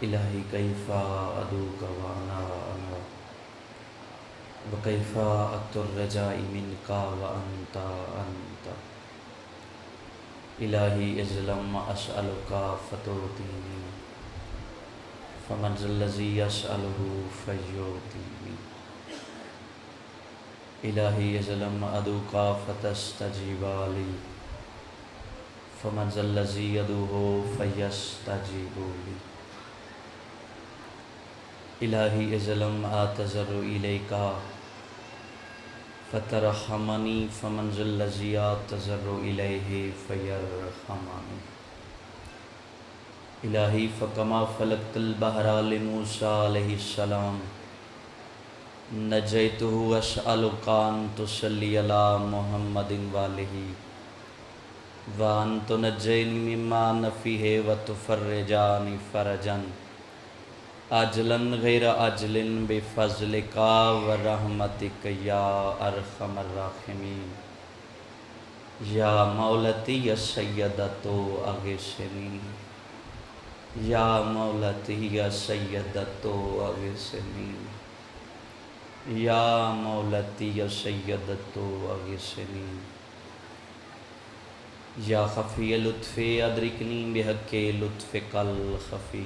الہی کیفا ادعوک وانا انا وکیفا اکتر الرجاء منک وانت انت الہی ازلم اسألک فتعطینی فمن ذا الذی یسألہ فیعطینی الہی ازلم ادعوک فتستجیب لی فمن ذا الذی یدعو فیستجیب لی الہی ازلم اعتذر الیک فترحمنی فمن ذا الذی اعتذر الیہ فیرحمنی الہی فکما فلقت البحر لموسیٰ علیہ السلام نجیتہ اسألک ان تصلی علی محمد وآلہ وان تنجینی مما نفیہ وتفرج عنی فرجا عجلا غیر عجل بفضلک ورحمتک یا ارحم الراحمین یا مولتی السیدۃ اغثنی یا مولتی السیدۃ اغثنی یا مولتی السیدۃ اغثنی یا خفی لطف ادرکنی بحق لطفک الخفی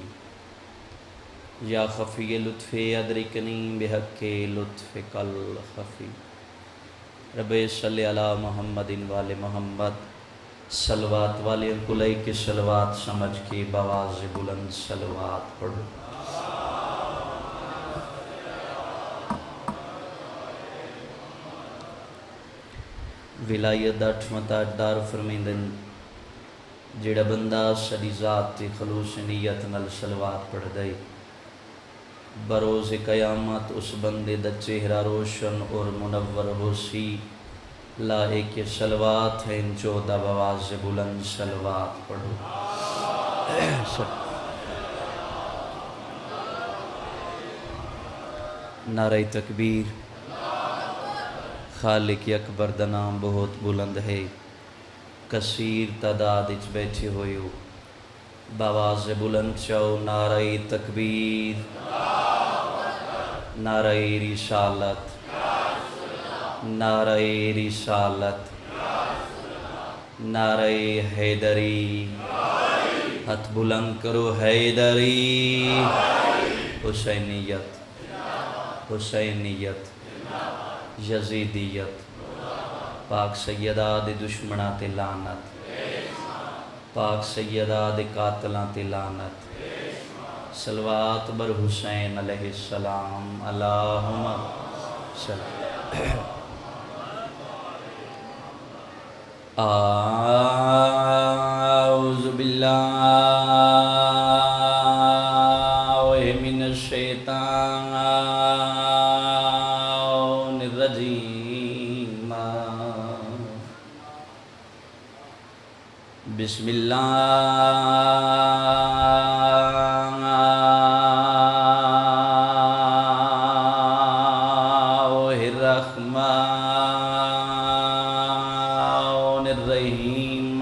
یا خفی لطف ادرکنی بحق لطفک الخفی رب صلی علی محمد وآل محمد صلوات والے کلئی کے صلوات سمجھ کے بآواز بلند صلوات پڑھو ولایت دا 8واں تاجدار فرمیندن جڑا بندہ ساری ذات تے خلوص نیت نال صلوات پڑھ دے بروز قیامت اس بندے دا چہرہ روشن اور منور ہو سی لائے کے صلوات ہیں جو دا بآواز بلند صلوات پڑھو نعرہ تکبیر خالق اکبر دا نام بہت بلند ہے کثیر تعداد اچ بیٹھے ہوئے ہو بآواز بلند چاہو نعرہ تکبیر نعرہ رسالت نعرہ رسالت نعرہ حیدری ہاتھ بلند کرو حیدری حسینیت حسینیت یزیدیت پاک سیدہ دے دشمنہ تے لعنت پاک سیدہ دے قاتلہ تے لعنت صلوات بر حسین علیہ السلام اللہم صلی اعوذ باللہ من الشیطان الرجیم بسم اللہ الرحمن الرحیم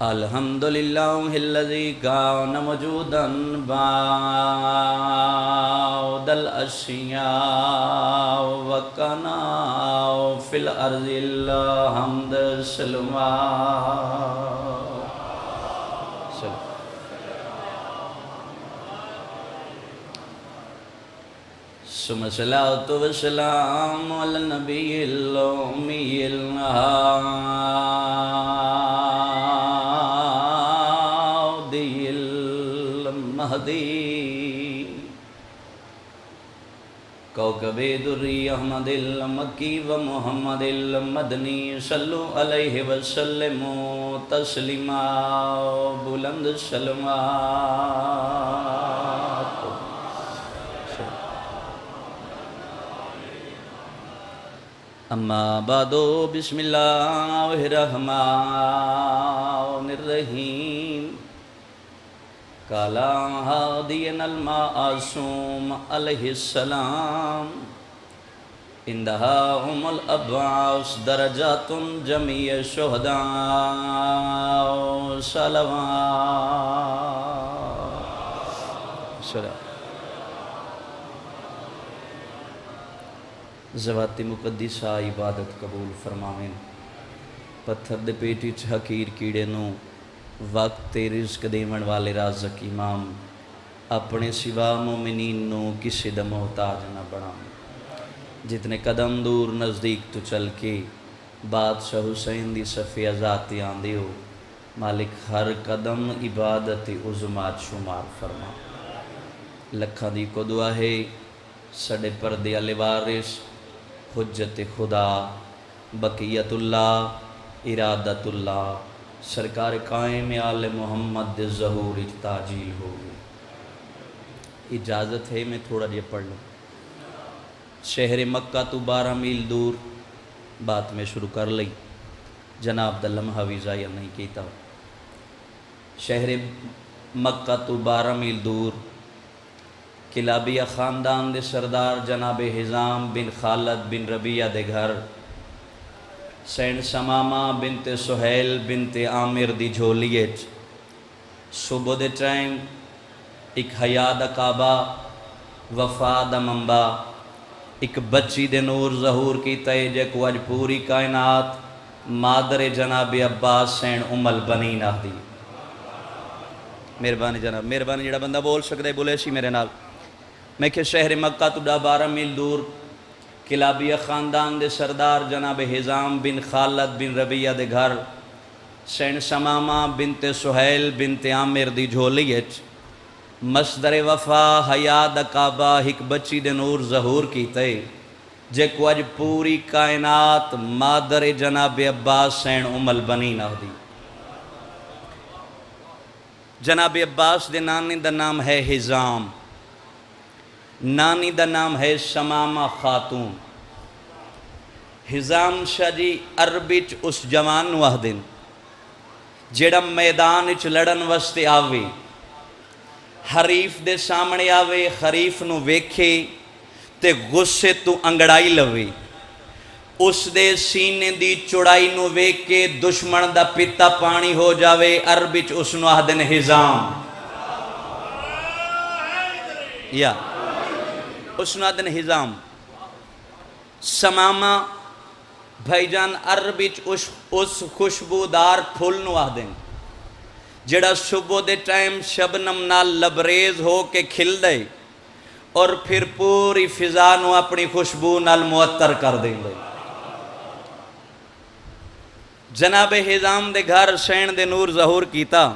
الحمدللہ الذی کان موجودا بعد الاشیاء وکان فی الارض الحمد ثم الصلاة والسلام علی النبی الامی الہادی المہدی کوكب دری احمد المکی و محمد المدنی صلو علیہ وسلم تسلیما بلند صلوات اما بعد بسم اللہ الرحمن الرحیم کالا ہادین المعصوم علیہ السلام اندہاہم الابعاث درجات جمیع شہداء صلوات ذوات مقدسہ عبادت قبول فرماویں پتھر دے پیٹی چ حقیر کیڑے نو وقت رزق دیون والے رازق امام اپنے سوا مومنین نو کسی دا محتاج نہ بناویں جتنے قدم دور نزدیک تو چل کے بادشاہ حسین دی صفی ذاتی آندے ہو مالک ہر قدم عبادت عظمات شمار فرما لکھاں دی کو دعا ہے سڑے پردے علی وارث حجت خدا بقیت اللہ ارادت اللہ سرکار قائم آل محمد دے ظہور تاجیل ہوگی اجازت ہے میں تھوڑا جے پڑھ لوں شہر مکہ تو 12 میل دور بات میں شروع کر لئی جناب دا لمحہ بھی ضائع نہیں کیتا شہر مکہ تو 12 میل دور کلابیہ خاندان دے سردار جناب حزام بن خالد بن ربیعہ دے گھر سین سمامہ بنت سہیل بنت عامر دی جھولیت صبح دے ٹائم ایک حیا دا کعبہ وفا دا منبع ایک بچی دے نور ظہور کی تے جے کو اج پوری کائنات مادر جناب عباس سین البنین آدھی مہربانی جناب مہربانی جڑا بندہ بول سکتا ہے بولے سی میرے نال میں کہ شہر مکہ تو 12 میل دور کلابیہ خاندان دے سردار جناب حزام بن خالد بن ربیعہ دے گھر سین سمامہ بنت سہیل بنت عامر دی جھولیت مصدر وفا حیا دا کعبہ ایک بچی دے نور ظہور کیتے جے کو اج پوری کائنات مادر جناب عباس سین البنین آدھی جناب عباس دے نانی دا نام ہے حزام نانی دا نام ہے سمامہ خاتون حزام شاہ جی عربی چ اس جوان نو آہدن جیڑا میدان چ لڑن واسطے آوے حریف دے سامنے آوے حریف نو ویکھے تے غصے تو انگڑائی لوے اس دے سینے دی چوڑائی نو ویکھ کے دشمن دا پیتا پانی ہو جاوے عربی چ اس نو آہدن حزام یا اس نو آہدن حزام سمامہ بھائی جان عربی چ اس خوشبودار پھول نو آہدن جڑا صبح دے ٹائم شبنم نال لبریز ہو کے کھل دے اور پھر پوری فضا نو اپنی خوشبو نال معطر کر دیں دے جناب حزام دے گھر سین دے نور ظہور کیتا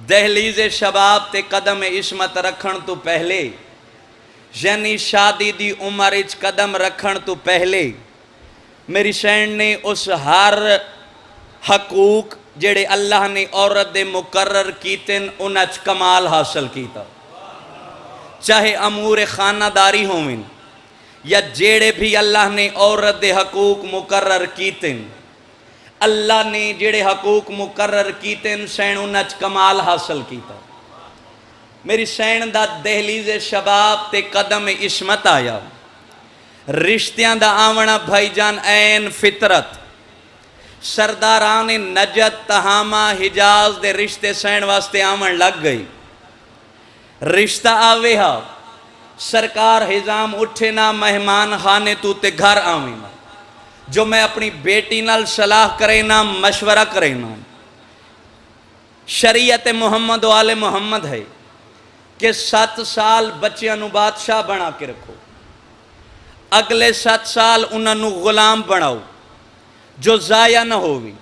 دہلیز شباب تے قدم عصمت رکھن تو پہلے یعنی شادی دی عمر اچ قدم رکھن تو پہلے میری سین نے اس ہر حقوق جڑے اللہ نے عورت دے مقرر کیتن انچ کمال حاصل کیتا چاہے امور خانہ داری ہوئن یا جڑے بھی اللہ نے عورت دے حقوق مقرر کیتن اللہ نے جڑے حقوق مقرر کیتن سین انچ کمال حاصل کیتا میری سین دا دہلیز شباب تے قدم عصمت آیا رشتیاں دا آونا بھائی جان این فطرت سرداران نجد تہامہ حجاز دے رشتے سین واسطے آمن لگ گئی رشتہ آوے ہا سرکار حزام اٹھے نا مہمان خانے تو تے گھر آویں نا جو میں اپنی بیٹی نال صلاح کرے نا مشورہ کرے نا شریعت محمد و آل محمد ہے کہ 7 سال بچیاں نو بادشاہ بنا کے رکھو اگلے 7 سال انہاں نو غلام بناؤ جو ضائع نہ ہوئی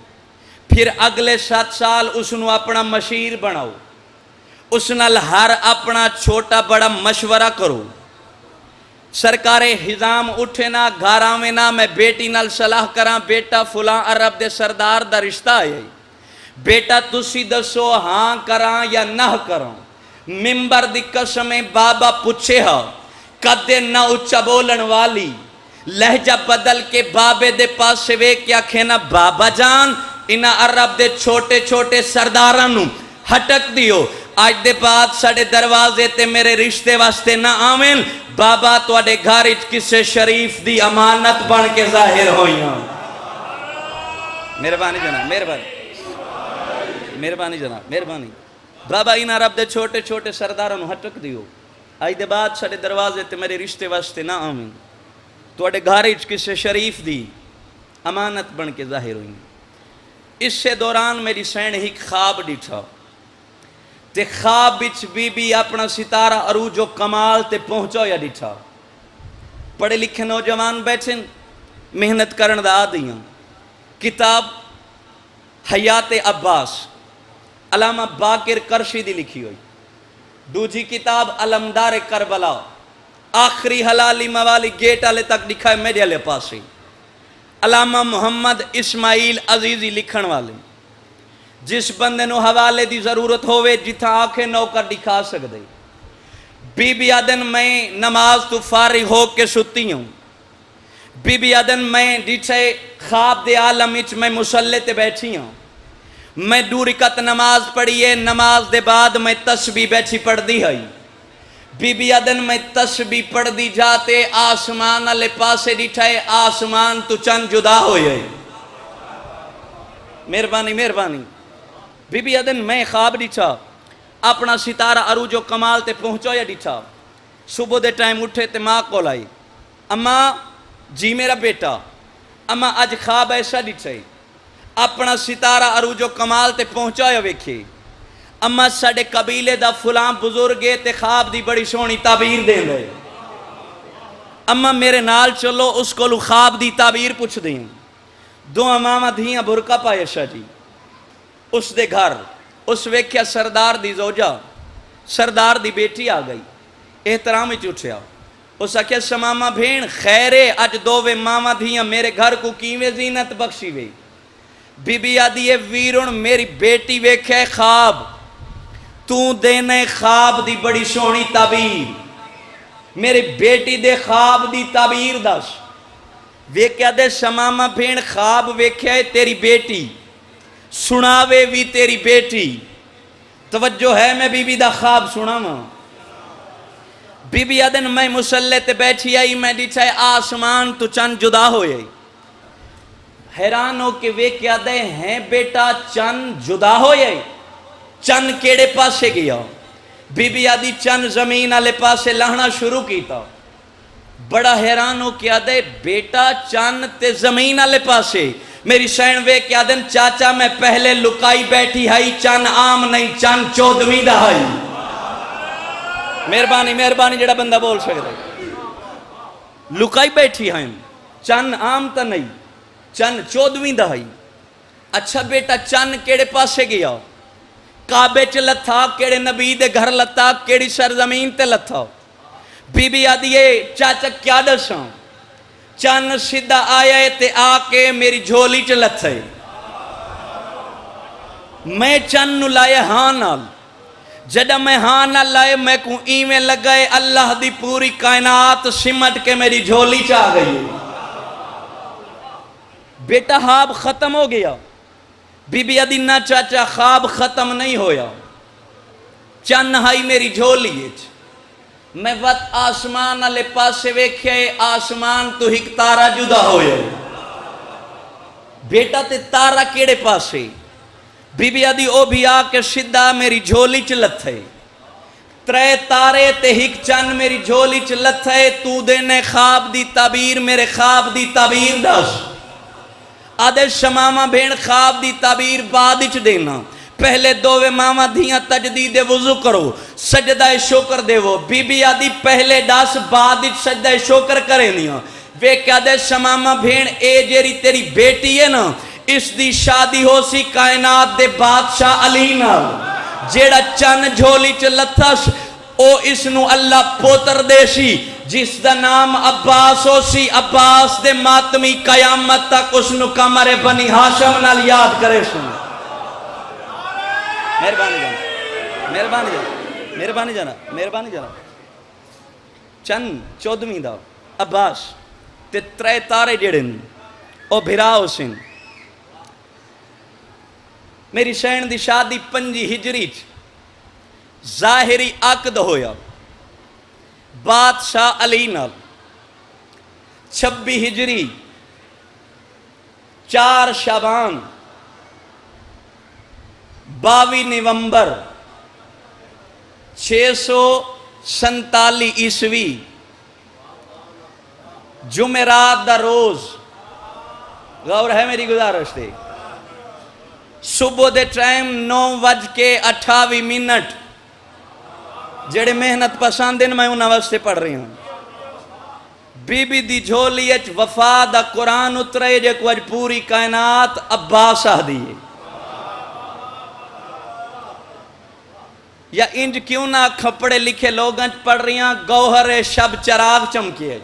پھر اگلے 7 سال اس نو اپنا مشیر بناؤ اس نال ہر اپنا چھوٹا بڑا مشورہ کرو سرکار حزام اٹھے نا گھر آویں نا میں بیٹی نال صلاح کراں بیٹا فلاں عرب دے سردار دا رشتہ آیا بیٹا تسی دسو ہاں کراں یا نہ کراں ممبر دی قسمیں بابا پوچھے ہا کدے نہ اچھا بولن والی لہجہ بدل کے بابے دے پاس سے وے کیا کھینا بابا جان انہا عرب دے چھوٹے چھوٹے سردارانوں ہٹک دیو اج دے بعد ساڑے دروازے تے میرے رشتے واسطے نہ آمین، بابا تواڈے گھر وچ کسے شریف دی امانت بن کے ظاہر ہوئیاں۔ مہربانی جناب، مہربانی جناب، مہربانی بابا انہاں رب دے چھوٹے چھوٹے سرداراں نوں ہٹک دیو، اج دے بعد ساڑے دروازے تے میرے رشتے واسطے نہ آمین، تواڈے گھر وچ کسے شریف دی امانت بن کے ظاہر ہوئیاں۔ اس سے دوران میری سین ایک خواب ڈٹھا تے خواب وچ بی بی اپنا ستارہ عروج و کمال تے پہنچا یا ڈٹھا۔ پڑھے لکھے نوجوان بیٹھیں، محنت کرن دا آدیاں۔ کتاب حیات عباس علامہ باقر کرشی دی لکھی ہوئی، دوجی کتاب علمدار کربلا، آخری حلالی موالی گیٹ آلے تک لکھا ہے میرے علیہ پاسے، علامہ محمد اسماعیل عزیزی لکھن والے۔ جس بندے نو حوالے دی ضرورت ہوئے جتھا آنکھیں نوکر دکھا سکدے۔ بی بی آدن میں نماز تو فارغ ہو کے ستی ہوں، بی بی آدن میں ڈٹھے خواب دے عالم وچ میں مصلی تے بیٹھی ہوں، میں 2 رکعت نماز پڑھیے، نماز دے بعد میں تسبیح بیٹھی پڑھ دی ہے۔ بی بی آدن میں تسبیح پڑھ دی جاتے آسمان والے پاسے ڈٹھے، آسمان تو چند جدا ہوئے۔ مہربانی مہربانی بی بی آدن میں خواب ڈٹھا، اپنا ستارہ عروج و کمال تے پہنچو یا ڈٹھا۔ صبح دے ٹائم اٹھے تے ماں کو لائی، اماں جی میرا بیٹا، اماں اج خواب ایسا ڈٹھے، اپنا ستارہ عروج و کمال تے پہنچا یا ویکھے، اماں ساڑے قبیلے دا فلاں بزرگے تے خواب دی بڑی سونی تعبیر دے لے، اماں میرے نال چلو اس کو خواب دی تعبیر پوچھ دیں۔ 2 امامہ دھیاں برکا پائے شاہ جی، اس دے گھر اس ویکھیا سردار دی زوجہ، سردار دی بیٹی آ گئی، احترام وچ اٹھیا، اس آکھیا سماما بھین خیرے اج 2 ماما دھیاں میرے گھر کو کیویں زینت بخشی وے۔ بی بی آدھی ویرن میری بیٹی ویکھے خواب، تو دینے خواب دی بڑی سونی تعبیر، میری بیٹی دے خواب دی تعبیر دس۔ ویکھیا دے سماما بھین خواب ویکھے تیری بیٹی، سناوے بھی تیری بیٹی، توجہ ہے میں بی بی دا خواب سناواں۔ بی بی آدن میں مصلی تے بیٹھی آئی، میں ڈٹھے آسمان تو چند جدا ہوئے، حیران ہو کے ویکھیا دے ہیں بیٹا چند جدا ہوئے، چند کیڑے پاسے گیا؟ بی بی آدھی چند زمین آلے پاسے لہنا شروع کیتا، بڑا حیران ہو کیا دے بیٹا چند تے زمین آلے پاسے، میری سین وے کیا دن چاچا میں پہلے لکائی بیٹھی ہائی، چند عام نہیں چند 14ویں دا ہائی۔ مہربانی مہربانی جڑا بندہ بول سکتے، لکائی بیٹھی ہائیں چند عام تا نہیں چند 14ویں دا ہائی۔ اچھا بیٹا چند کیڑے پاسے گیا؟ کعبے چ لتھا، کیڑے نبی دے گھر لتا، کیڑی سرزمین تے لتھا؟ بی بی آدھیے چاچا کیا دساں؟ چند سیدھا آیا تے آ کے میری جھولی چ لتھے، میں چند نو لائے ہاں نال، جدہ میں ہاں نال لائے میں کو ایویں لگائے اللہ دی پوری کائنات سمٹ کے میری جھولی چ آ گئی۔ بیٹا خواب ختم ہو گیا؟ بی بی آدھی نہ چاچا خواب ختم نہیں ہویا، چند ہائی میری جھولی چ، میں وقت آسمان آلے پاسے ویکھے آسمان تو ہک تارا جدا ہوئے۔ بیٹا تے تارا کیڑے پاسے؟ بی بی آدھی او بھی آ کے سدھا میری جھولی چ لتھے، 3 تارے تے ہک چند میری جھولی چ لتھے، تو دینے خواب دی تعبیر میرے خواب دی تعبیر دس۔ آدھے شماما بھین خواب دی تعبیر بعد چ دینا، پہلے 2 ماما دھیاں تجدید وضو کرو، سجدہ شکر دے وہ۔ بی بی آدھی پہلے دس بعد سجدہ شکر کرے نیا۔ وے کیا دے شماما بھین اے جیری تیری بیٹی ہے نا، اس دی شادی ہو سی کائنات دے بادشاہ علی نال، جیڑا چند جھولی چ لتھس او اس نو اللہ پوتر دے سی، جس دا نام عباس ہو سی، عباس دے ماتمی قیامت تک اس نو کمر بنی ہاشم نال یاد کرے سن۔ مہربانی جانا، مہربانی جانا، مہربانی جانا، مہربانی جانا۔ چند 14ویں دا عباس تے 3 تارے جڑن او بھرا ہو سن۔ میری سین دی شادی 5 ہجری ظاہری عقد ہویا بادشاہ علی نال 26 ہجری 4 شعبان 22 نومبر 647 عیسوی جمعرات دا روز، غور ہے میری گزارش تھی، صبح دے ٹائم 9:28 جڑے محنت پسند ہیں میں انہاں واسطے پڑھ رہی ہوں۔ بی بی دی جھولی اچ وفا دا قرآن اترے جے کو اج پوری کائنات عباس آ دیئے، یا انج کیوں نہ کھپڑے لکھے لوگاں پڑھ رہی ہیں گوہر شب چراغ چمکیے،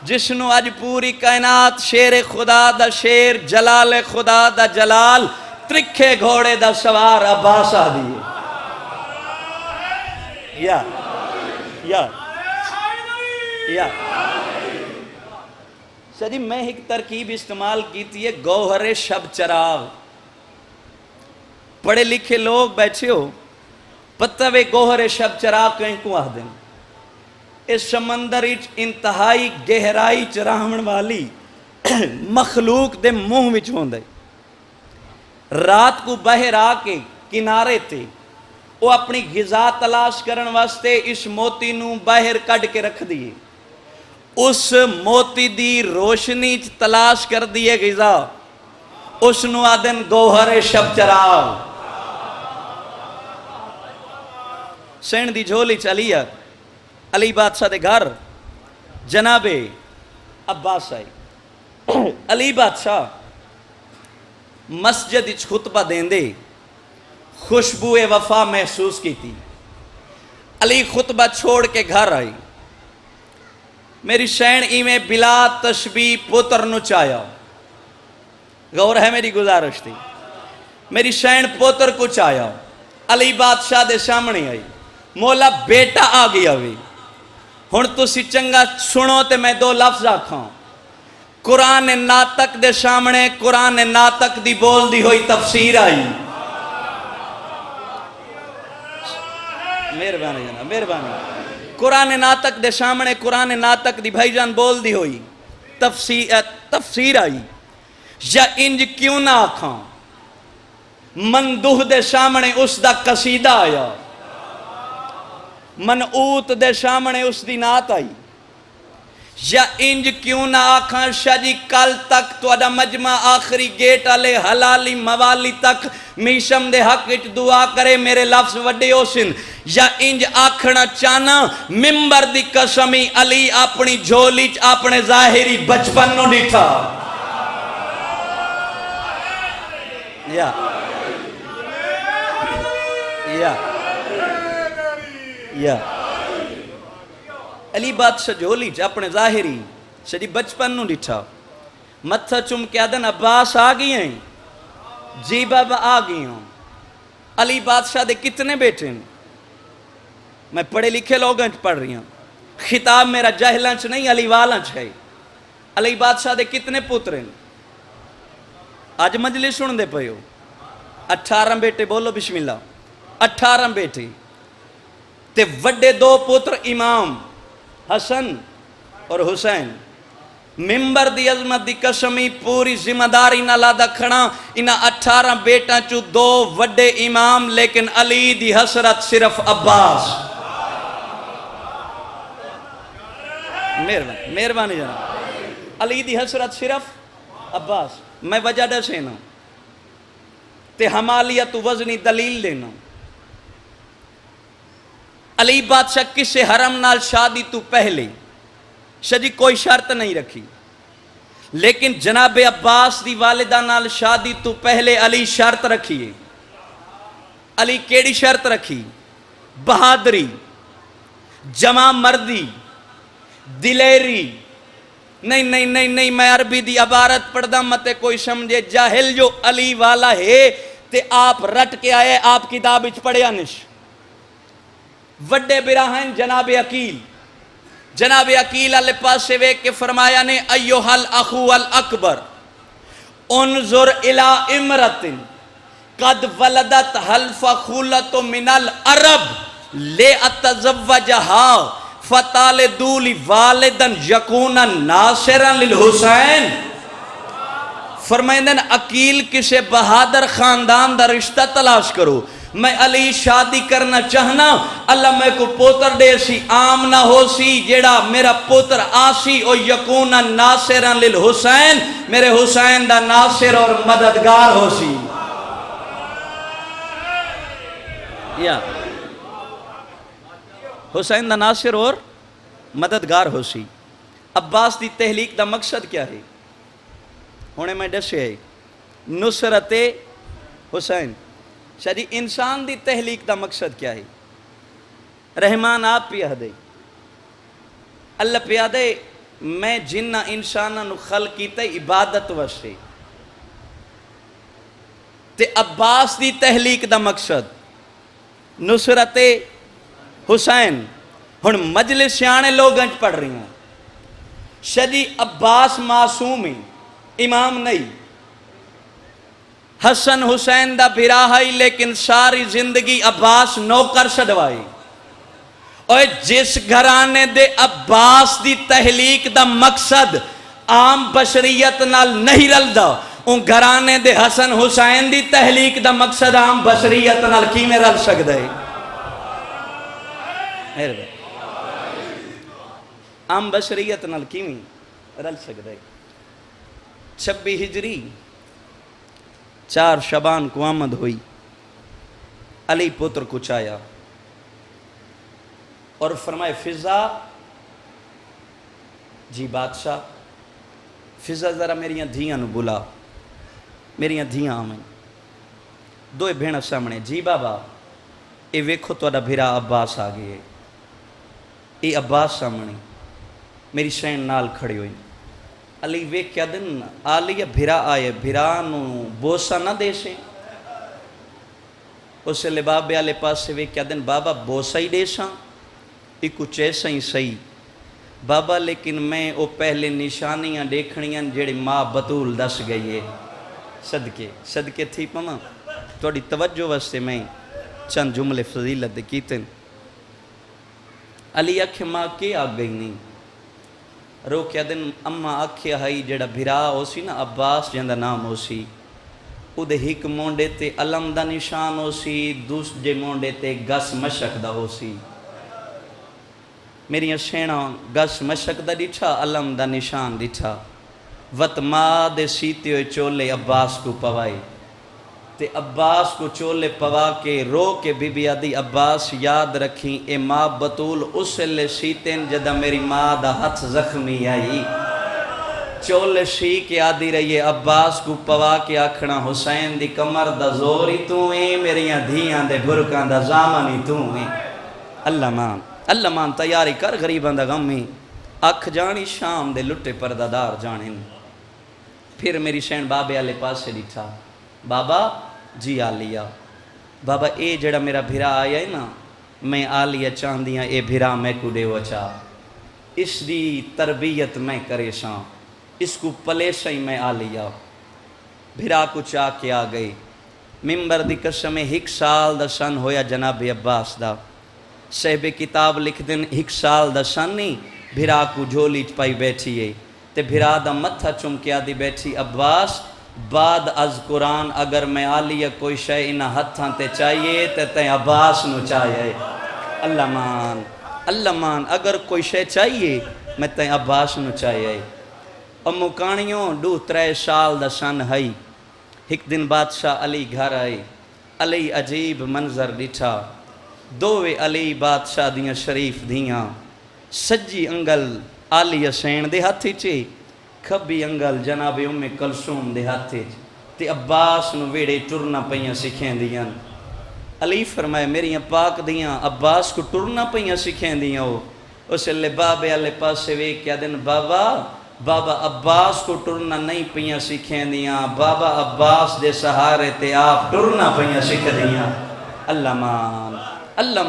جسنو اج پوری کائنات شیر خدا دا شیر، جلال خدا دا جلال، ترکھے گھوڑے دا سوار عباس آ دیئے۔ یا سجی میں ایک ترکیب استعمال کی تھی ہے گوہر شب چراغ۔ پڑھے لکھے لوگ بیٹھے ہو پتہ وے گوہر شب چراغ کہیں کو آہ دیں، اس سمندر انتہائی گہرائی چراہمن والی مخلوق دے منہ وچ ہوندے، رات کو باہر آ کے کنارے تے وہ اپنی غذا تلاش کرن واسطے اس موتی نو باہر کڈ کے رکھ دیئے، اس موتی دی روشنی تلاش کر دیئے غذا، اس نو آدن گوہر شب چراغ۔ سین دی جھولی چلیہ علی بادشاہ دے گھر جناب عباس آئی، علی بادشاہ مسجد اچ خطبہ دیں دے خوشبو وفا محسوس کی تھی، علی خطبہ چھوڑ کے گھر آئی، میری شین میں بلا تشبیہ پتر نو چایا، غور ہے میری گزارش تھی، میری شین پتر کو چایا، علی بادشاہ دے سامنے آئی، مولا بیٹا آ گیا ہوئی، ہن تسی چنگا سنو تے میں 2 لفظ آکھاں، قرآن ناطق دے سامنے قرآن ناطق دی بول دی ہوئی تفسیر آئی، مہربانی جناب مہربانی، قرآن ناطق دے سامنے قرآن ناطق دی بھائی جان بول دی ہوئی تفسیر آئی، یا انج کیوں نہ آکھاں مندوح دے سامنے اس دا قصیدہ آیا، منعوت دے سامنے اس دی نات آئی، یا انج کیوں نہ آکھاں شاہ جی کل تک تو اڈا مجمع آخری گیٹ آلے حلالی موالی تک میشم دے حق وچ دعا کرے میرے لفظ وڈے ہوسن، یا انج آکھنا چانا ممبر دی قسمی علی اپنی جھولی اپنے ظاہری بچپن نو ڈیٹھا، یا علی بادشاہ جھولی اپنے ظاہری شدی بچپن نو ڈٹھا، متھا چم کے آدن عباس آ گئی ہیں، جی بابا آ گئی ہوں، علی بادشاہ دے کتنے بیٹے ہیں، میں پڑھے لکھے لوگاں پڑھ رہی ہوں، خطاب میرا جاہلانچ نہیں علی والانچ ہے، علی بادشاہ دے کتنے پتر ہیں، آج مجلس سن دے پہیو 18 بیٹے، بولو بسم اللہ، 18 بیٹے تے وڈے 2 پتر امام حسن اور حسین، ممبر دی عظمت دی قسمی پوری ذمہ داری نہ لادا کھڑا، انہا 18 بیٹا چو 2 وڈے امام، لیکن علی دی حسرت صرف عباس، مہربانی جناب، علی دی حسرت صرف عباس، میں وجہ ڈا سینا تے حمالیت وزنی دلیل لینا، علی بادشاہ کسے حرم نال شادی تو پہلے شادی کوئی شرط نہیں رکھی، لیکن جناب عباس دی والدہ نال شادی تو پہلے علی شرط رکھیے، علی کیڑی شرط رکھی؟ بہادری، جمع مردی، دلیری، نہیں میں عربی دی عبارت پڑھدا متے کوئی سمجھے جاہل جو علی والا ہے تے آپ رٹ کے آئے آپ کتاب اچ پڑھیا نش، وڈے براہن جناب عقیل اللہ پاسے وے کے فرمایا نے ایوہ الاخو الاکبر انظر الى امرت قد ولدت حلف خولت من العرب لے اتزوجہا فتالدو لوالدن یکونا ناصرا للحسین. فرمائندن عقیل کسے بہادر خاندان دا رشتہ تلاش کرو. میں علی شادی کرنا چاہنا، اللہ میں کو پوتر دے سی عام نہ ہو سی، جیڑا میرا پوتر آسی او یکونا ناصرا للحسین، میرے حسین دا ناصر اور مددگار ہو سی. یا حسین دا ناصر اور مددگار ہو سی. عباس دی تحلیق دا مقصد کیا ہے؟ ہونے میں دسے ہے نصرت حسین. شاہ جی انسان دی تحلیق دا مقصد کیا ہے؟ رحمان آپ پیادے اللہ پیادے میں جنہ انسانہ نو خلق کیتے عبادت واسطے، تے عباس دی تحلیق دا مقصد نصرت حسین. ہن مجلس سیانے لوگ انج پڑھ رہی ہیں شاہ جی عباس معصوم ہے، امام نہیں، حسن حسین دا بھرا ہے، لیکن ساری زندگی عباس نوکر چھڈوائی. اور جس گھرانے دے عباس دی تحلیق دا مقصد عام بشریت نال نہیں رلدا، ان گھرانے دے حسن حسین دی تحلیق دا مقصد عام بشریت نال کی میں رل سکدا ہے؟ عام بشریت نال کی میں رل سکدا ہے؟ 26 ہجری 4 شبان کو آمد ہوئی، علی پتر کو چایا اور فرمائے فضا جی بادشاہ، فضا ذرا میریاں دھیاں نو بلا، میریاں دھیاں آمیں. دوئے بھیڑا سامنے، جی بابا اے ویکھو توڑا بھیرا عباس آگئے، اے عباس سامنے میری شین نال کھڑی ہوئی. علی ویک کیا دن آلیہ بھیرا آئے، بھیرا نو بوسا نہ دے سے. اسے لباب آلے پاس سے ویک کیا دن بابا بوسا ہی دے سا، ایک کچھ ایسا ہی صحیح بابا، لیکن میں او پہلے نشانیاں دیکھنیاں جیڑی ماں بطول دس گئی ہے. صدقے تھی پما توڑی توجہ واسطے میں چند جملے فضیلت کیتے. علی اکھے ماں کی آگ گئی نہیں، رو کیا دن اممہ آکھیا ہائی جڑا بھرا ہو سی نا عباس جندہ نام ہو سی، او دے ہک مونڈے تے علم دا نشان ہو سی، دوسرے مونڈے تے گس مشک دا ہو سی. میری شینا گس مشک دا ڈٹھا، علم دا نشان ڈٹھا. وط ماں دے سیتے ہوئے چولے عباس کو پوائی، تے عباس کو چولے پوا کے رو کے بی بی آدھی عباس یاد رکھیں اے ماں بطول اس لے سیتیں جدہ میری ماں دا ہاتھ زخمی آئی. چولے سی کے آدھی رہیے عباس کو پوا کے آکھنا حسین دی کمر دا زوری تو ہیں، میریاں دھیاں دے بھرکاں دا زامنی تو ہیں. اللہ مان تیاری کر غریباں دا غمی، اکھ جانی شام دے لٹے پردادار جانیں. پھر میری شین بابے آلے پاس سے ڈٹھا، بابا جی آلیا، بابا اے جڑا میرا بھرا آیا ہے نا، میں آلیا چاندیاں اے بھرا میں کو دے وچا، اس دی تربیت میں کرے شاں، اس کو پلے شاں میں آلیا. بھرا کو چاہ کے آ گئی. ممبر دی قسم 1 سال دا سن ہویا جناب عباس دا. صاحب کتاب لکھ دن 1 سال دا سن نہیں، بھرا کو جھولی پائی بیٹھی ہے، تے بھرا دا متھا چمکیا دی بیٹھی عباس بعد از قرآن اگر میں آلیہ کوئی شے انہ ہتھاں تے چاہیے تے تے عباس نو چاہیے. اللہ مان اگر کوئی شے چاہیے میں تے عباس نو چاہیے. امو کانیوں 2-3 سال دا سن ہائی. ایک دن بادشاہ علی گھر آئی. علی عجیب منظر ڈٹھا، دووے علی بادشاہ دیاں شریف دیاں، سجی انگل آلیہ سین دے ہاتھی چے، کھبی انگل جناب ام کلثوم دے ہاتھے تے عباس نو ویڑے ٹرنا پئیاں سکھیں دیاں. علی فرمائے میریاں پاک دیاں عباس کو ٹرنا پئیاں سکھیں دیاں. ہو اسے لے بابے آلے پاس سے وے کیا دن بابا عباس کو ٹرنا نہیں پئیاں سکھیں دیاں، بابا عباس دے سہارے تے آپ ٹرنا پئیاں سکھ دیاں. اللہ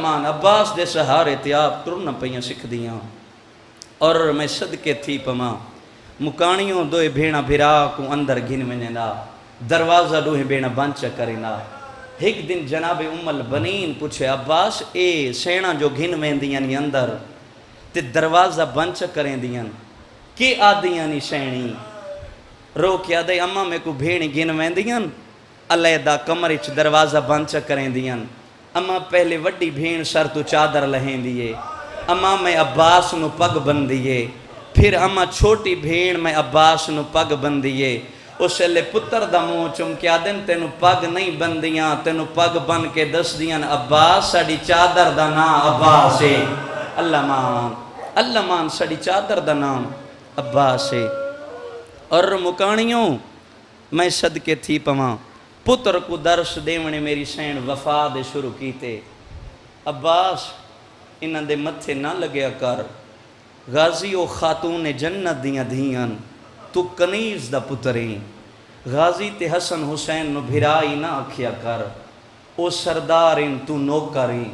مان عباس دے سہارے تے آپ ٹرنا پئیاں سکھ دیاں. اور میں صدقے تھی پما مکانیوں دوئے بھیڑا بھرا کو اندر گھن میں نا، دروازہ دوئے بھیڑا بانچ کرینا. ایک دن جناب البنین پوچھے عباس اے سینا جو گھن ویندیاں نی اندر تے دروازہ بنچ کریں دیاں کی آدیاں نی سینی رو کے آدھے اماں میں کو بھیڑی گھن ویندیاں علیحدہ کمر اچ دروازہ بنچ کریں دیاں اماں پہلے وڈی بھیڑ سر تو چادر لہیں دیئے اماں میں عباس نو پگ بن دیئے پھر اماں چھوٹی بھیڑ میں عباس نو پگ بن دیئے اس لے پتر دا منہ چم کیا دن تینو پگ نہیں بن دیاں تینو پگ بن کے دس دیاں عباس ساڑی چادر دا نام عباس ہے اللہ مان ساڑی چادر دا نام عباس ہے اور مکانیوں میں صدقے تھی پواں پتر کو درس دیونے میری سین وفا دے شروع کیتے عباس انہاں دے متھے نہ لگیا کر غازی او خاتون جنت دیاں دھیاں تو کنیز دا پتریں غازی تے حسن حسین نو بھرائی نہ آکھیا کر او سرداریں تو نوکریں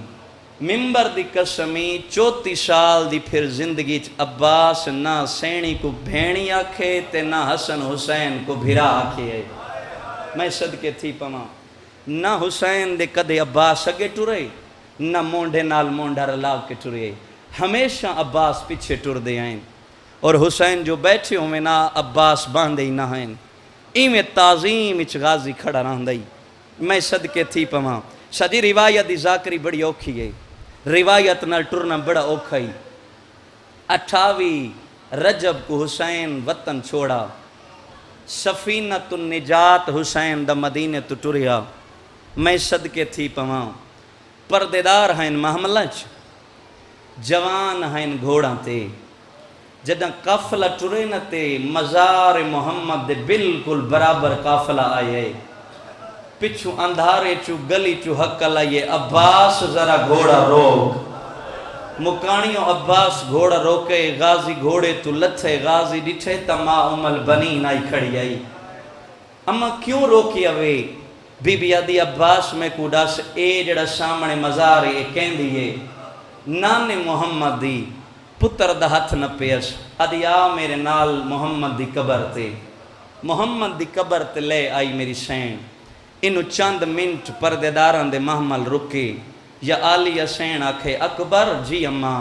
ممبر دی قسمی 34 سال دی پھر زندگی عباس نہ سینی کو بھینی آکھے تے نہ حسن حسین کو بھرا آکھے میں صدقے تھی پواں نہ حسین دے کدے عباس اگے ٹرے نہ مونڈے نال مونڈا رلا کے ٹرے ہمیشہ عباس پیچھے ٹر دے آئیں اور حسین جو بیٹھے ہوئے نہ عباس باندھے ہی نہ ہیں ایمیں تعظیم اچ غازی کھڑا رہندائی میں صدقے تھی پواں سجی روایت دی ذاکری بڑی اوکھی ہے روایت نال ٹرنا بڑا اوکھا ہی 28 رجب کو حسین وطن چھوڑا سفینۃ النجات حسین دا مدینہ تو ٹریا میں صدقے تھی پواں پردیدار ہیں محملچ جوان ہیں گھوڑاں تے جدہ قافلہ ٹرے نہ تے مزار محمد دے بالکل برابر قافلہ آئے پچھو اندھارے چو گلی چو حق لائے عباس ذرا گھوڑا روک مکانیوں عباس گھوڑا روکے غازی گھوڑے تو لتھے غازی ڈٹھے تما البنین آئی کھڑی آئی اما کیوں روکی اوے بی بی آدھی عباس میں کوڑا سے اے جڑا سامنے مزارے کہن دیئے نان محمد دی پتر دا ہتھ نہ پیش آدھی آ میرے نال محمد دی قبر تے محمد دی قبر تے لے آئی میری سین انو چند منٹ پردیداران دے محمل رکے یا آلی سین آکھے اکبر جی اماں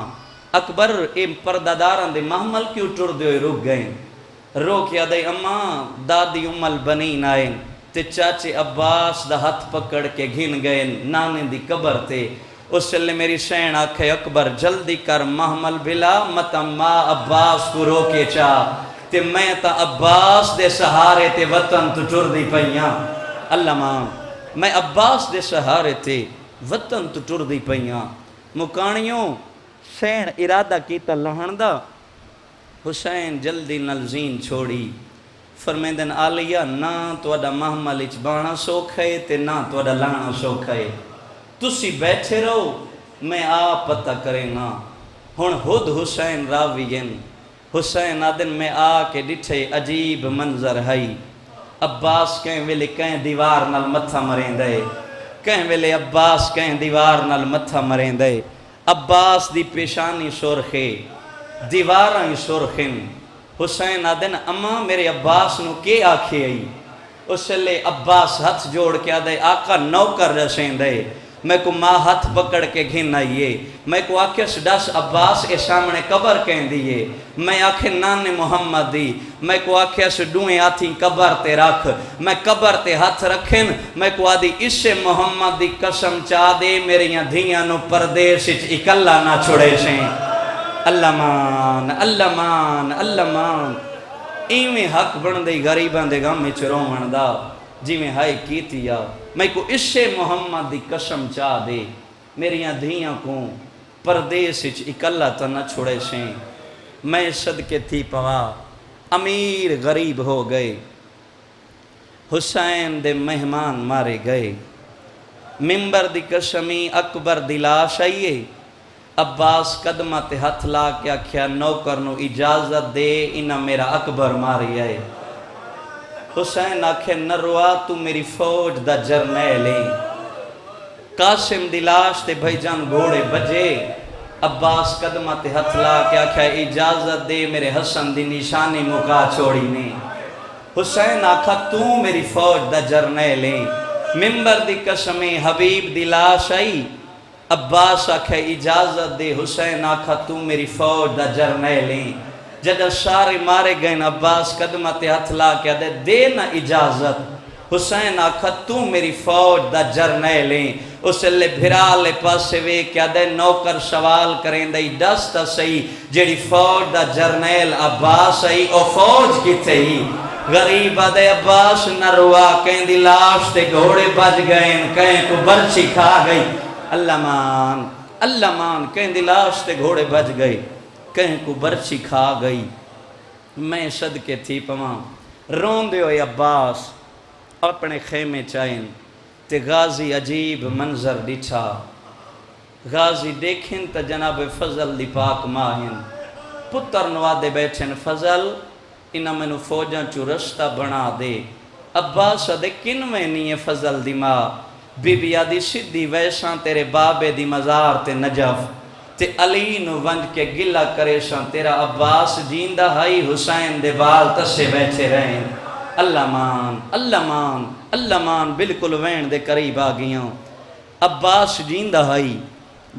اکبر اے پردیداران دے محمل کیوں ٹر دے ہوئے رک گئے رو کیا دے اماں دادی البنین آئیں تے چاچے عباس دا ہتھ پکڑ کے گھن گئے نانے دی قبر تے اس لئے میری سین آکھے اکبر جلدی کر محمل بلا مت ماں عباس کو روکے چاہ تے میں تا عباس دے سہارے تے وطن تو ٹر دی پئیاں اللہ مان میں عباس دے سہارے تے وطن تو ٹر دی پئیاں مکانیوں سین ارادہ کیتا لہن دا حسین جلدی نلزین چھوڑی فرمیندن آلیہ نہ توڑا محمل اچ بانا سوکھے تے نہ توڑا لانا سوکھے تسی بیٹھے رہو میں آپ پتہ کریں نا ہن خود حسین راویین حسین آدن میں آ کے ڈٹھے عجیب منظر ہے عباس کہیں ویلے کہیں دیوار نال متھا مریں دے کہیں ویلے عباس کہیں دیوار نال متھا مریں دے عباس دی پیشانی سرخے دیواراں سرخن حسین آدن اماں میرے عباس نو کے آکھے آئی اس لئے عباس ہتھ جوڑ کے آدھے آقا نوکر رسیں دے میں کو ماں ہاتھ پکڑ کے گھن آئیے میں کو آکھے سڈاس عباس کے سامنے قبر کہیں دیئے میں آکھے نان محمد دی میں کو آکھے سڈوئیں آتھی قبر تے رکھ میں قبر تے ہاتھ رکھن میں کو آدھی اس محمد دی قسم چاہ دے میرے یہاں دھیاں نو پردیس اکلا نہ چھوڑے سیں اللہ مان اللہ مان اللہ مان ایویں حق بن دے غریبان دے غم وچ روون دا جویں ہائے کیتی آ میں کو اس محمد دی قسم چاہ دے میری دھیاں کو پردیس وچ اکلا تا نہ چھوڑے سیں میں صدقے تھی پوا امیر غریب ہو گئے حسین دے مہمان مارے گئے ممبر دی قسمی اکبر دی لاش آئیے عباس قدمہ تے ہتھ لا کے آکھیا نوکر نو اجازت دے انہا میرا اکبر ماری آئے حسین آکھے نروا تو میری فوج دا جرنیلیں قاسم دی لاش تے بھائی جان گھوڑے بجے عباس قدمہ تے ہتھ لا کے آکھیا اجازت دے میرے حسن دی نشانی مکا چھوڑی نے حسین آکھا تو میری فوج دا جرنیلیں ممبر دی قسمیں حبیب دی لاش آئی عباس آکھے اجازت دے حسین آکھا تو میری فوج دا جرنیل ہیں جدہ سارے مارے گئے عباس قدمت ہتھ لا کے دے دینا اجازت حسین آکھا تو میری فوج دا جرنیل ہیں اس لے بھرا لے پاسے وے کیا دے نوکر سوال کریں دے دستا سہی جیڑی فوج دا جرنیل عباس آئی او فوج کی تھے ہی غریب آدھے عباس نہ روا کہیں دی لاش تے گھوڑے بج گئے کہیں کو برچی کھا گئی اللہ مان کہیں دی لاش تے گھوڑے بج گئے کہیں کو برچی کھا گئی میں صدقے تھی پواں رون دے ہوئے عباس اپنے خیمے چائن تے غازی عجیب منظر ڈچھا غازی دیکھیں تا جناب فضل دی پاک ماہن پتر نوادے بیٹھیں فضل انہا میں نو فوجاں چو رشتہ بنا دے عباس دے کن میں نہیں ہے فضل دی ماں بی بی آدھی سدھی ویساں تیرے بابے دی مزار تے نجف تے علی نو ونج کے گلہ کریشاں تیرا عباس جیندہ ہائی حسین دے بال تسے بیٹھے رہیں اللہ مان بالکل وین دے قریب آگیاں عباس جیندہ ہائی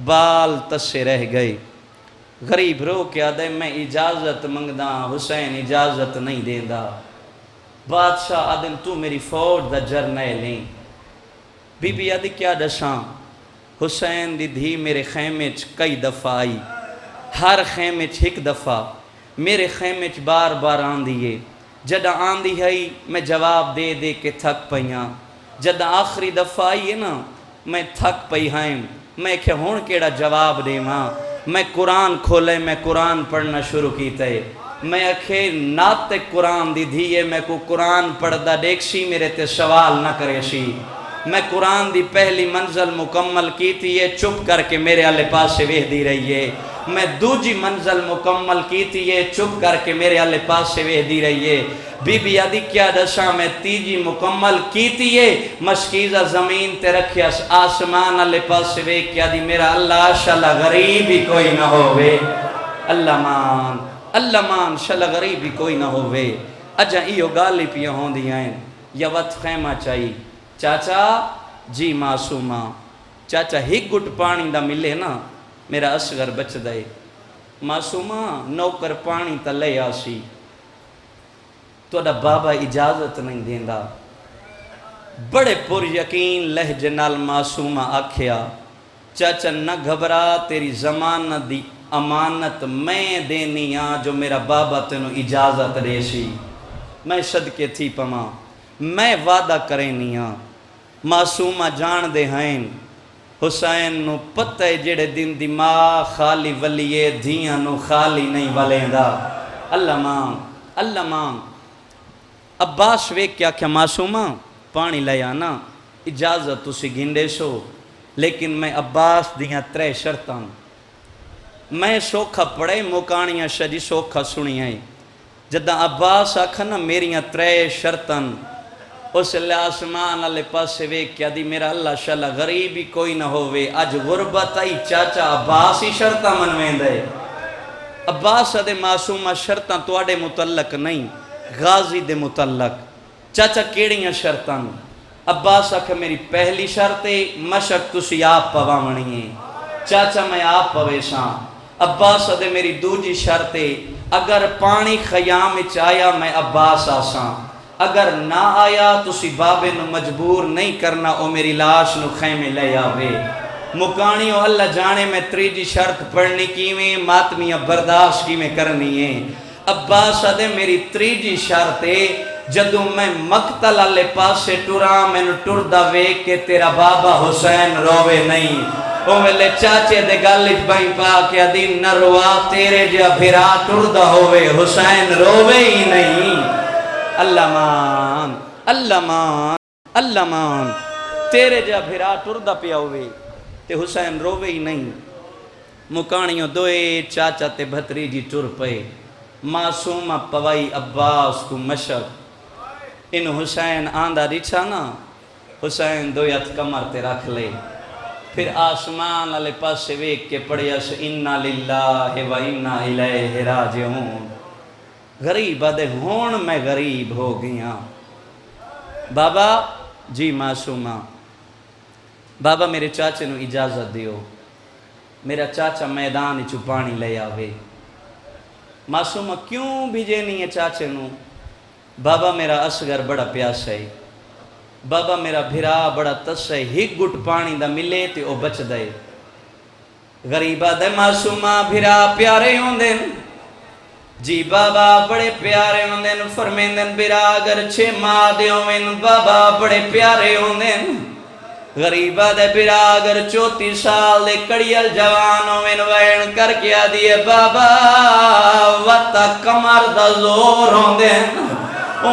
بال تسے رہ گئے غریب رو کے آدھے میں اجازت منگدا حسین اجازت نہیں دیندہ بادشاہ آدھے تو میری فوج دا جرنیل ہیں بی بی آدھی کیا دساں حسین دی دھی میرے خیمے چ کئی دفعہ آئی ہر خیمے چ ایک دفعہ میرے خیمے چ بار بار آن دیئے جدہ آن دی ہے میں جواب دے دے کے تھک پہیاں جدہ آخری دفعہ آئی ہے نا میں تھک پہی ہائیں میں کہ ہون کیڑا جواب دے ماں میں قرآن کھولے میں قرآن پڑھنا شروع کیتا ہے میں اکھے نات قرآن دی دھیے میں کو قرآن پڑھ دا دیکھشی میرے تے سوال نہ کرے شی میں قرآن دی پہلی منزل مکمل کی تھی یہ چپ کر کے میرے آلے پاس سے ویہ دی رہی ہے میں دوجی منزل مکمل کی تھی یہ چپ کر کے میرے آلے پاس سے ویہ دی رہی ہے بی بی آدھی کیا دشا میں تیجی مکمل کی تھی یہ مشکیزہ زمین تے رکھیا آسمان آلے پاس سے ویہ کیا دی میرا اللہ شالا غریب ہی کوئی نہ ہوئے اللہ مان شالا غریب ہی کوئی نہ ہوئے اجا ایو گالی پیا ہوں دیائیں یا وقت خیمہ چاہی چاچا جی معصومہ چاچا ہی گٹ پانی دا ملے نا میرا اصغر بچ دائے معصومہ نوکر پانی تا لے آسی تو اڈا بابا اجازت نہیں دیندہ بڑے پر یقین لہجے نال معصومہ آکھیا چاچا نہ گھبرا تیری زمانت دی امانت میں دینی آن جو میرا بابا تینو اجازت ریشی میں صدقے تھی پما میں وعدہ کرینی آن معصومہ جان دے ہیں حسین نو پتہ جڑے دن دی ماں خالی ولیے دھیاں نو خالی نہیں والیں دا اللہ مان عباس ویک کیا کیا معصومہ پانی لے آنا اجازت تسی گھنڈے سو لیکن میں عباس دیاں 3 شرطاں میں سوکھا پڑے مکانیاں شجی سوکھا سنی آئی جدہ عباس آکھا نا میریاں 3 شرطاں اس لئے آسمان علی پاس سے ویک کیا دی میرا اللہ شالا غریبی کوئی نہ ہوئے آج غربت آئی چاچا عباس ہی شرطہ منوین دے عباس دے معصومہ شرطہ تو آڑے متعلق نہیں غازی دے متعلق چاچا کیڑیاں شرطاں عباس آکھا میری پہلی شرط مشک تسی آپ پوا منیے چاچا میں آپ پویشاں عباس دے میری دوجی شرط اگر پانی خیام چایا میں عباس آساں اگر نہ آیا تسی بابے نو مجبور نہیں کرنا او میری لاش نو خیمے لے آوے مکانیوں اللہ جانے میں 3 شرط پڑھنی کی میں ماتمیاں برداشت کی میں کرنی ہے عباس دے میری 3 شرط جدوں میں مقتل علی پاس سے ٹورا میں نو ٹور دا ویک کے تیرا بابا حسین روے نہیں او ملے چاچے دے گالج بائیں پا کے دین نہ روا تیرے جا بھرا ٹور دا ہوئے حسین روے ہی نہیں اللہ مان تیرے جا بھرا ٹردہ پیا ہوئے تے حسین روے ہی نہیں مکانیوں دوئے چاچا تے بھتری جی ٹر پے معصومہ پوائی عباس کو مشک ان حسین آندہ ریچھا نا حسین دویت کمر تے رکھ لے پھر آسمان علی پاس سے ویک کے پڑیا سے انا للہ و انا الیہ راجعون غریب آدھے ہون میں غریب ہو گیا بابا جی معصومہ بابا میرے چاچے نو اجازت دیو، میرا چاچا میدان چو پانی لے آوے۔ معصومہ کیوں بھیجے نہیں ہے چاچے نو؟ بابا میرا اصغر بڑا پیاسا ہے، بابا میرا بھرا بڑا تس ہے، ہک گٹ پانی دا ملے تے او بچ دے۔ غریبہ دے معصومہ بھرا پیارے ہوندے، جی بابا بڑے پیارے ہوندے، فرمیندن بھرا اگر 6 ماہ دے ہوئن بابا بڑے پیارے ہوندے۔ غریبہ دے بھرا اگر 34 سال دے کڑیل جوان ہوئن وین کر کیا دیئے بابا وطا کمر دا زور ہوندے،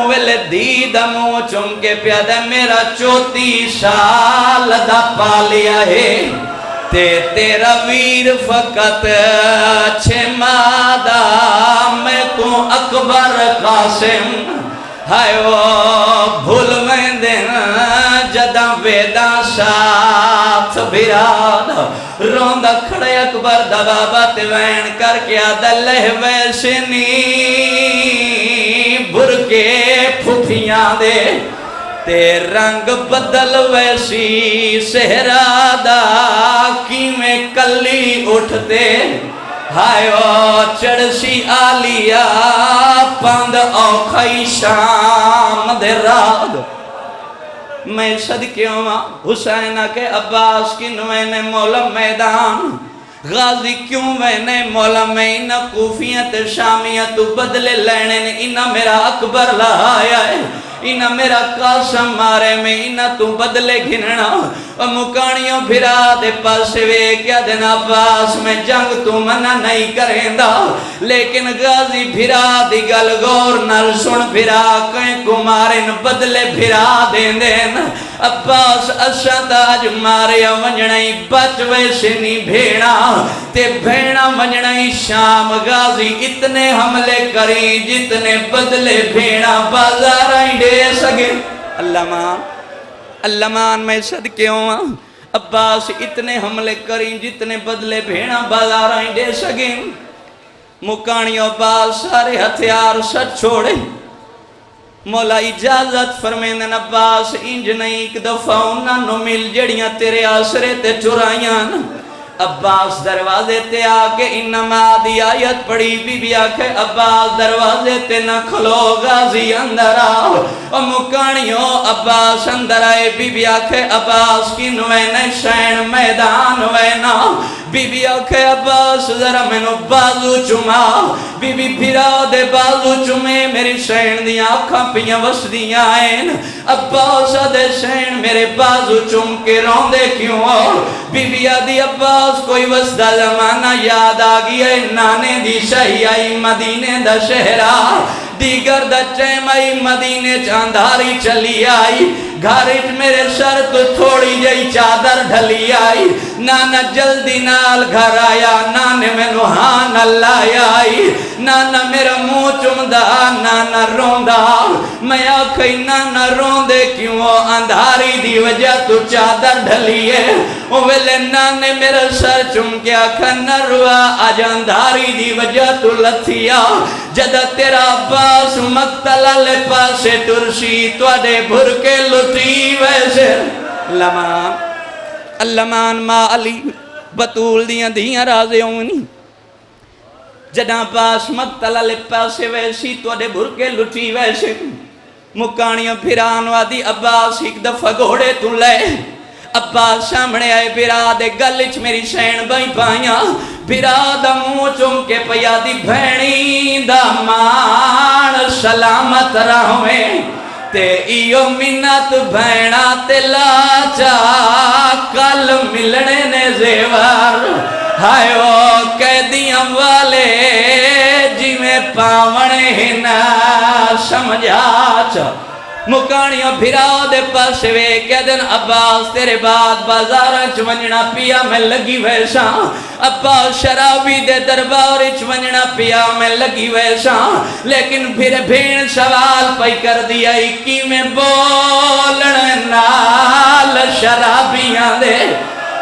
ویلے دی دا منہ چم کے پیادہ میرا 34 سال دا پالیا ہے، تے تیرا ویر فقط 6 ماہ دا، میں تو اکبر قاسم ہائے وہ بھول میں دینا جدہ ویدہ ساتھ بھراد روندہ کھڑے اکبر دا بابا تے وین کر کے آدھا لہوے سنی برکے پھوٹیاں دے تے رنگ بدل ویسی سہرادہ کیویں کلی اٹھتے ہائے او چڑسی آلیا پاند اوکھائی شام دے راد۔ میں صدقیوں حسینہ کے عباس کی نوینے مولا میدان غازی کیوں وینے مولا میں انہ کوفیت شامیت بدلے لینے نے انہ میرا اکبر لہایا ہے، انہ میرا قاسم مارے میں انہ تو بدلے گھننا مکانیوں بھرا دے پاسے وے کیا دن عباس میں جنگ تو منع نہیں کریں دا، لیکن غازی بھرا دی گل گور نل سن بھرا کہیں کو مارن بدلے بھرا دین دین عباس اشتاج مارے ونجنائی بچ ویسنی بھیڑا تے بھیڑا ونجنائی شام غازی اتنے حملے کری جتنے بدلے بھیڑا بازارائیں دے سگے۔ اللہ مان میں صدقے ہوں عباس اتنے حملے کریں جتنے بدلے بھیڑا بازارائیں دے سگے۔ مکانی عباس سارے ہتھیار سچ چھوڑے، مولا اجازت فرمیندن عباس انج نہیں ایک دفعہ انہاں نو مل جڑیاں تیرے آسرے تے چرائیاں۔ عباس دروازے تے آکے انما دی آیت پڑی بی بی آکے عباس دروازے تے نہ کھلو غازی اندر آؤ، اور مکانیوں عباس اندر آئے بی بی آکے عباس کی نوینے شین میدان وینا، بی بی آکے عباس ذرا میں نو بازو چما، بی بی بھرا دے بازو چمے میری شین دیاں آکھاں پیاں وس دیاں آئین، عباس دے شین میرے بازو چم کے روندے کیوں آؤ، بی بی آدھی عباس کوئی وسدہ زمانہ یاد آگی ہے، نانے دی شہی آئی مدینے دا شہرہ، دیگر دا چیم آئی مدینے چاندھاری چلی آئی، گھارج میرے سر تو تھوڑی جائی چادر ڈھلی آئی، نانا جلدی نال گھر آیا، نانے میں نوحان اللہ آئی، نانا میرا منہ چمدہ نانا روندہ، میں آکھئی نانا روندے کیوں اندھاری دی وجہ تو چادر ڈھلی ہے، ویلے نانے میرا سر چم کے آکھا نروا آج اندھاری دی وجہ تو لتھیا، جدہ تیرا عباس مقتلہ لے پاسے ترسی توڑے بھر کے لٹی ویسے۔ اللہ مان ماں علی بطول دیاں رازے ہونی، جدہ عباس مقتلہ لے پاسے ویسی توڑے بھر کے لٹی ویسے، مکانیوں پھران وادی عباس ایک دفعہ گھوڑے تو لے، عباس سامنے آئے بھرا دے گلچ میری شین بائی پائیاں، بھرا دا منہ چم کے پیا دی بھینی دا مان سلامت رہویں، تے ایو منت بھینا تے لاچا کل ملنے نے زیور، ہائے او قیدیاں والے جی میں پاونے ہی نہ سمجھا۔ مکانیوں بھرا دے پاس وے کہ دن عباس تیرے بعد بازارہ چونجنا پیا میں لگی ویسا، عباس شرابی دے دربار چونجنا پیا میں لگی ویسا، لیکن پھر بھین سوال پائی کر دیا کی میں بولن نال شرابیاں دے،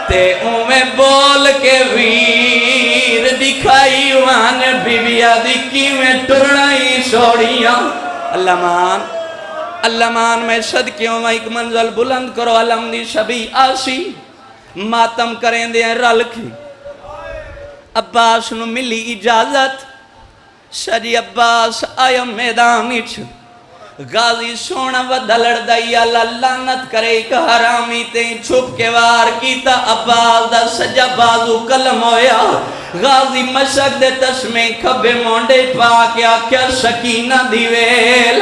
تے میں بول کے ویر دکھائی وان بی بی آدھی کی میں ٹرنائی سوڑیاں۔ اللہ مان اللہ مان میں صدقیوں میں ایک منزل بلند کرو علم دی شبی آسی ماتم کریں دیں رل کی عباس نو ملی اجازت شری عباس آیا میدانی چھ غازی سونا و دلڑ دائی اللہ لعنت کرے ایک حرامی تیں چھپ کے وار کیتا عباس دا سجا بازو کلم ہویا غازی مشک دے تشمیں کھبے مونڈے پاکیا کیا سکینہ دیویل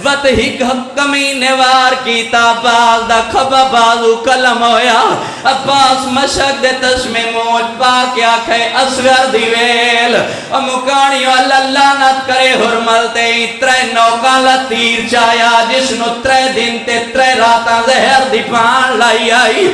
وط ہک کمینے وار کیتا عباس دا کھبا بازو کلم ہویا عباس مشک دے تشمیں موج پاکیا کھے اصغر دیویل مکانیو اللہ لعنت کرے حرملتے ترے نوکالا تیر چایا جس نو ترے دن تے ترے راتاں زہر دی پان لائی آئی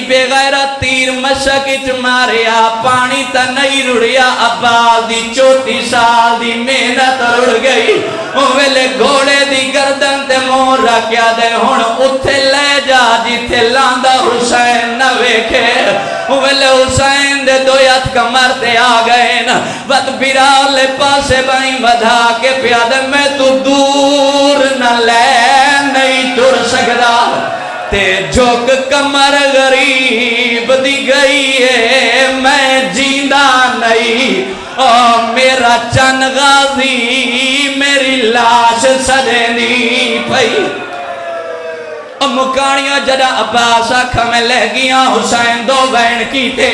بے غیرت تیر مشکچ ماریا پانی تا نہیں رڑیا عباس دی 34 سال دی محنت رڑ گئی ویلے گھوڑے دی گردن تے مور رکھیا دے ہون اتھے لے جا جیتھے لاندہ حسین نہ ویکھے ویلے حسین دے دو یت کمر تے آ گئے نا وقت بیرال لے پاسے بائیں بدھا کے پیادے میں تو دور نہ لے نہیں ٹر سکدا تے جھوک کمر غریب دی گئی ہے میں جیندہ نہیں میرا چن غازی میری لاش سجنی پئی مکانیاں جڑا عباس آکھا میں لے گیا حسین دو وین کیتے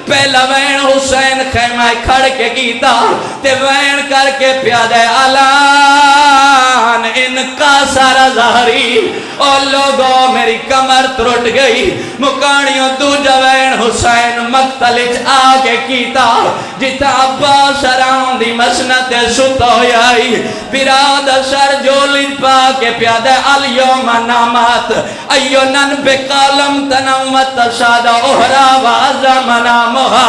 پہلا وین حسین خیمہ کھڑ کے کیتا تے وین کر کے پیادے علان ان کا سارا ظاہری اور لوگوں میری کمر ترٹ گئی مکانیوں دو جوین حسین مقتلچ آگے کیتا جتا عباس رام دی مسنت ست ہوئی برادر سر جولن پا کے پیادے الیوم نامات ایو نن بکالم تنمت شادہ احرا وازا مناموہا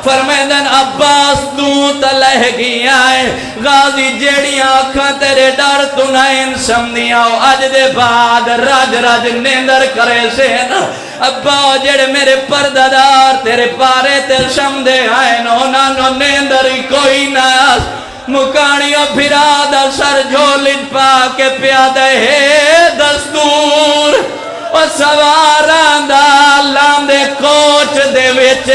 فرمیدن عباس تو تلہ گیا ہے غازی جیڑی آنکھاں تیرے ڈر تو نائن سمدیاں آج دے بعد راج راج نیندر کرے سے نا ابا جیڑے میرے پرددار تیرے پارے تے شمدے آئے نونا نو نیندر کوئی ناس مکانیوں پھرادا سر جھولن پا کے پیادے ہے دستور و سواران دا لاندے کوچ دے وچ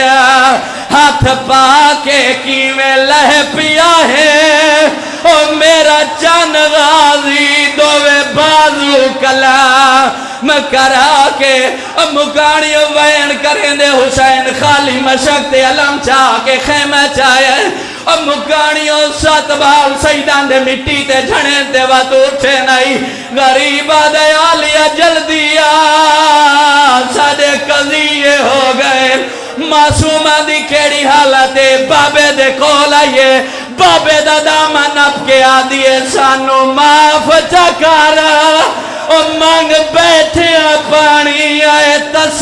ہاتھ پا کے کیویں لہ پیا ہے او میرا چن غازی دوے بازو کلا کرا کے مکانیوں وین کریں دے حسین خالی مشک تے علم چاہ کے خیمہ چاہے مکانیوں سات بال سیدان دے مٹی تے جھنے تے وقت اٹھے نہیں غریبہ دے آلیا جلدیا سادے قضیے ہو گئے معصومہ دی کیڑی حالتے بابے دے کولا یہ بابے دا دامن اب کے آدھیے سانو معاف چکارا مانگ بیٹھے پانی آئے تس